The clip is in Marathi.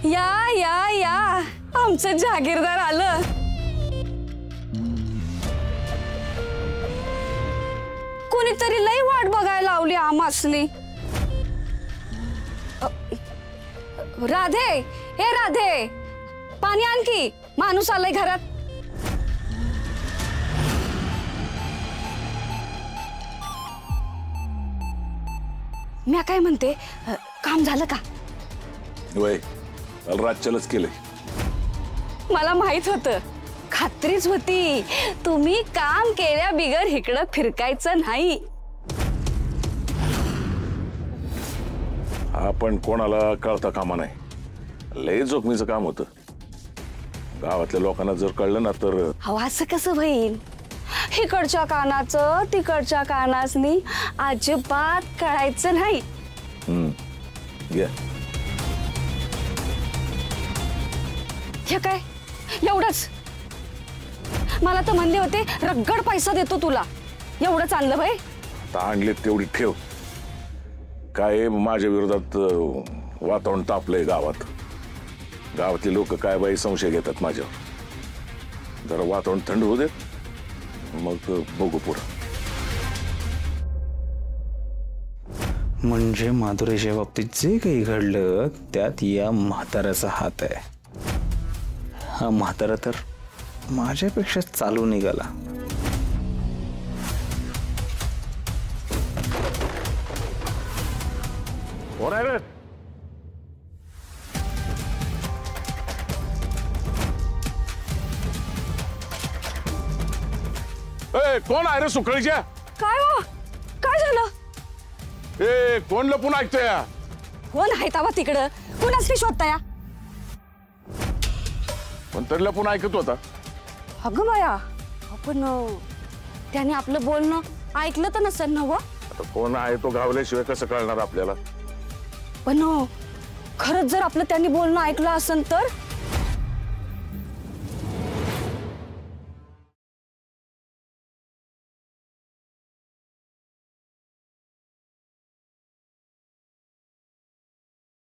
या या या आमचं जहागीरदार आलं। कोणीतरी लई वाट बघायला लावली आमासनी। राधे, हे राधे, पाणी आण की, माणूस आलाय घरात। मी काय म्हणते, काम झालं का? वय काल रातच्यालाच केलंय। मला माहित होतं, खात्रीच होती तुम्ही काम केल्या बिगर इकडं फिरकायचं नाही। आपण कोणाला कळता कामा नाही, लय जोखमीचं काम होतं। गावातल्या लोकांना जर कळलं ना तर असं कसं होईल? इकडच्या कानाचं तिकडच्या कानासनी अजिबात कळायचं नाही। घ्या। हे काय एवढंच? मला तर म्हणले होते रगड पैसा देतो तुला, एवढंच आणलं भाई? आता आणले तेवढी ठेव। काय माझ्या विरोधात वातावरण तापलंय गावात। गावातले लोक काय बाई संशय घेतात माझ्यावर। जरा वातावरण थंड होऊ दे, मग बघू पुढं। म्हणजे माधुरीच्या बाबतीत जे काही घडलं त्यात या म्हाताऱ्याचा हात आहे। हा म्हातारा तर माझ्यापेक्षा चालू निघाला। कोण आहे रे? कोण आहे रे सुकळीच्या? काय हो, काय झालं? ए कोण लपून ऐकतोय? कोण आहे तावा तिकडं? कोणाच शोधताय? पण तरी लपून ऐकत होता। अगं बाया, पण त्याने आपलं बोलणं ऐकलं तर नसेल ना? आता कोण आहे तो गावल्याशिवाय कसं कळणार आपल्याला? पण खरंच जर आपलं त्यांनी बोलणं ऐकलं असेल तर